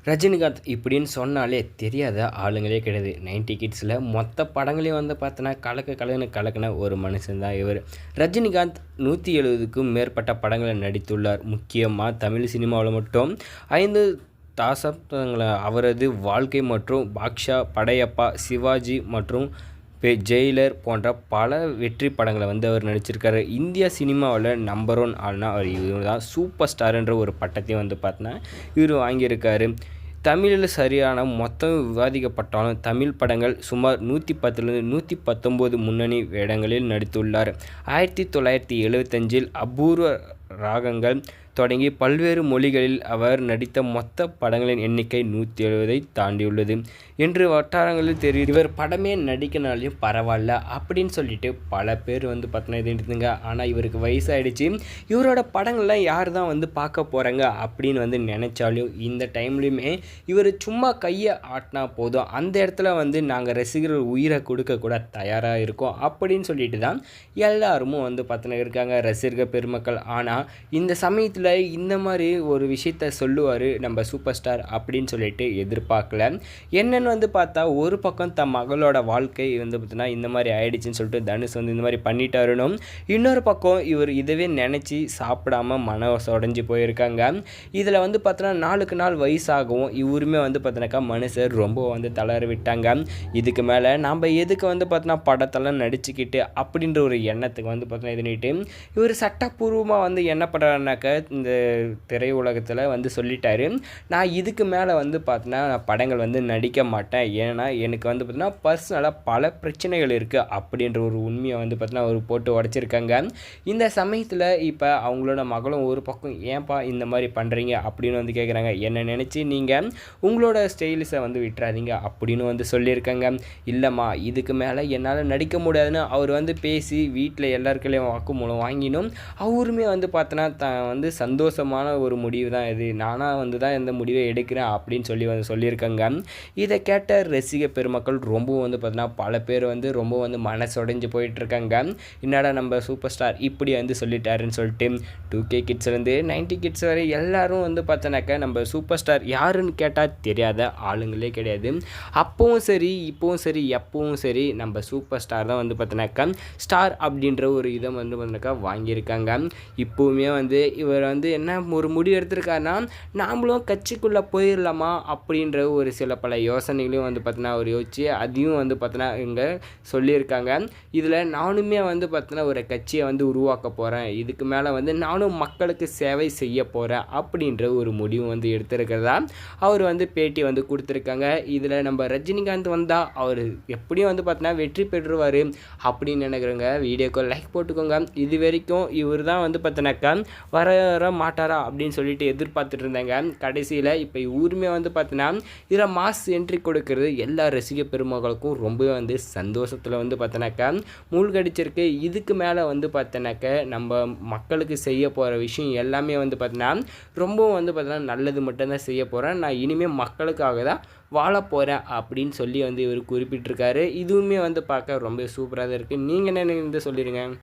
ரஜினிகாந்த் இப்படின்னு சொன்னாலே தெரியாத ஆளுங்களே கிடையாது. 90 கிட்ஸில் மொத்த படங்களையும் வந்து பார்த்தோன்னா கலக்கின ஒரு மனுஷன் தான் இவர். ரஜினிகாந்த் 170க்கும் மேற்பட்ட படங்களில் நடித்துள்ளார். முக்கியமாக தமிழ் சினிமாவில் மட்டும் 5 தசாப்தங்களை அவரது வாழ்க்கை மற்றும் பாக்ஷா, படையப்பா, சிவாஜி மற்றும் ஜெயிலர் போன்ற பல வெற்றி படங்களை வந்து அவர் நடிச்சிருக்காரு. இந்தியா சினிமாவில் நம்பர் 1 ஆள்னா அவர் இவர் தான். சூப்பர் ஸ்டாருன்ற ஒரு பட்டத்தையும் வந்து பார்த்தோன்னா இவர் வாங்கியிருக்காரு. தமிழில் சரியான மொத்தம் விவாதிக்கப்பட்டாலும் தமிழ் படங்கள் சுமார் 110லிருந்து 119 முன்னணி வேடங்களில் நடித்துள்ளார். 1975இல் அபூர்வ ராகங்கள் தொடங்கி பல்வேறு மொழிகளில் அவர் நடித்த மொத்த படங்களின் எண்ணிக்கை 170ஐ தாண்டியுள்ளது என்று வட்டாரங்களில் தெரியும். இவர் படமே நடிக்கனாலையும் பரவாயில்ல அப்படின்னு சொல்லிட்டு பல பேர் வந்து பார்த்தோன்னா இதுங்க. ஆனால் இவருக்கு வயசாகிடுச்சு. இவரோட படங்கள்லாம் யார் தான் வந்து பார்க்க போகிறாங்க அப்படின்னு வந்து நினச்சாலும் இந்த டைம்லையுமே இவர் சும்மா கையை ஆட்டினா போதும், அந்த இடத்துல வந்து நாங்கள் ரசிகர்கள் உயிரை கொடுக்க கூட தயாராக இருக்கோம் அப்படின்னு சொல்லிட்டு தான் எல்லாருமே வந்து பார்த்தோன்னா இருக்காங்க ரசிகர்கள் பெருமக்கள். ஆனால் இந்த சமயத்தில் இந்த மாதிரி ஒரு விஷயத்த சொல்லுவார் நம்ம சூப்பர் ஸ்டார் அப்படின்னு சொல்லிட்டு எதிர்பார்க்கல. என்னென்னு வந்து பார்த்தா ஒரு பக்கம் தன் மகளோட வாழ்க்கை வந்து பார்த்தீங்கன்னா இந்த மாதிரி ஆயிடுச்சுன்னு சொல்லிட்டு தனுஷ் வந்து இந்த மாதிரி பண்ணிட்டாருனும், இன்னொரு பக்கம் இவர் இதவே நினச்சி சாப்பிடாம மனசு உடஞ்சி போயிருக்காங்க. இதில் வந்து பார்த்தோன்னா நாளுக்கு நாள் வயசாகவும் இவருமே வந்து பார்த்தோன்னாக்கா மனுஷர் ரொம்ப வந்து தளர விட்டாங்க. இதுக்கு மேலே நம்ம எதுக்கு வந்து பார்த்தோன்னா படத்தெல்லாம் நடிச்சுக்கிட்டு அப்படின்ற ஒரு எண்ணத்துக்கு வந்து பார்த்தோன்னா இதுன்னுட்டு இவர் சட்டப்பூர்வமாக வந்து என்ன பண்ணுறாருனாக்கா இந்த திரையுலகத்தில் வந்து சொல்லிட்டாரு, நான் இதுக்கு மேலே வந்து பார்த்தோன்னா நான் படங்கள் வந்து நடிக்க மாட்டேன், ஏன்னா எனக்கு வந்து பார்த்தீங்கன்னா பர்சனலாக பல பிரச்சனைகள் இருக்குது அப்படின்ற ஒரு உண்மையை வந்து பார்த்தீங்கன்னா அவர் போட்டு உடச்சிருக்காங்க. இந்த சமயத்தில் இப்போ அவங்களோட மகளும் ஒரு பக்கம் ஏன்பா இந்த மாதிரி பண்ணுறீங்க அப்படின்னு வந்து கேட்குறாங்க. என்ன நினச்சி நீங்கள் உங்களோட ஸ்டைலிஸை வந்து விட்டுறாதீங்க அப்படின்னு வந்து சொல்லியிருக்காங்க. இல்லைம்மா இதுக்கு மேலே என்னால் நடிக்க முடியாதுன்னு அவர் வந்து பேசி வீட்டில் எல்லாருக்கையும் வாக்குமூலம் வாங்கினும் அவருமே வந்து பார்த்தோன்னா வந்து சந்தோஷமான ஒரு முடிவு தான் இது, நானாக வந்து தான் இந்த முடிவை எடுக்கிறேன் அப்படின்னு சொல்லி வந்து சொல்லியிருக்காங்க. இதை கேட்ட ரசிக பெருமக்கள் ரொம்ப வந்து பார்த்தீங்கன்னா பல பேர் வந்து ரொம்ப வந்து மனசுடைஞ்சு போயிட்டுருக்காங்க. என்னடா நம்ம சூப்பர் ஸ்டார் இப்படி வந்து சொல்லிட்டாருன்னு சொல்லிட்டு 2K கிட்ஸ்லேருந்து 90 கிட்ஸ் வரை எல்லாரும் வந்து பார்த்தோன்னாக்கா நம்ம சூப்பர் ஸ்டார் யாருன்னு கேட்டால் தெரியாத ஆளுங்களே கிடையாது. அப்பவும் சரி இப்போவும் சரி எப்பவும் சரி நம்ம சூப்பர் ஸ்டார் தான் வந்து பார்த்தோன்னாக்கா ஸ்டார் அப்படின்ற ஒரு இதை வந்து பார்த்தோன்னாக்கா வாங்கியிருக்காங்க. இப்போவுமே வந்து இவர் வந்து என்ன ஒரு முடிவு எடுத்திருக்காருன்னா நாமளும் கட்சிக்குள்ளே போயிடலாமா அப்படின்ற ஒரு சில பல யோசனைகளையும் வந்து பார்த்தோன்னா அவர் யோசிச்சு அதையும் வந்து பார்த்தோன்னா இங்கே சொல்லியிருக்காங்க. இதில் நானுமே வந்து பார்த்தோன்னா ஒரு கட்சியை வந்து உருவாக்க போகிறேன், இதுக்கு மேலே வந்து நானும் மக்களுக்கு சேவை செய்ய போகிறேன் அப்படின்ற ஒரு முடிவு வந்து எடுத்திருக்கிறதா அவர் வந்து பேட்டி வந்து கொடுத்துருக்காங்க. இதில் நம்ம ரஜினிகாந்த் வந்தால் அவர் எப்படியும் வந்து பார்த்தோன்னா வெற்றி பெற்றுவார் அப்படின்னு நினைக்கிறேங்க. வீடியோக்கு லைக் போட்டுக்கோங்க. இது வரைக்கும் இவர் தான் வந்து பார்த்தோன்னாக்கா வர மாட்டாரா அப்படின்னு சொல்லிட்டு எதிர்பார்த்துட்டு இருந்தாங்க. கடைசியில் இப்போ ஊருமே வந்து பார்த்தீங்கன்னா இதில் மாஸ் என்ட்ரி கொடுக்கறது எல்லா ரசிக பெருமக்களுக்கும் ரொம்பவே வந்து சந்தோஷத்தில் வந்து பார்த்தோன்னாக்கா மூழ்கடிச்சிருக்கு. இதுக்கு மேலே வந்து பார்த்தோன்னாக்கா நம்ம மக்களுக்கு செய்ய போகிற விஷயம் எல்லாமே வந்து பார்த்தீங்கன்னா ரொம்பவும் வந்து பார்த்தீங்கன்னா நல்லது மட்டும்தான் செய்ய போகிறேன், நான் இனிமேல் மக்களுக்காக தான் வாழ போகிறேன் அப்படின்னு சொல்லி வந்து இவர் குறிப்பிட்டிருக்காரு. இதுவுமே வந்து பார்க்க ரொம்ப சூப்பராக தான் இருக்குது. நீங்கள் என்ன சொல்லிடுங்க.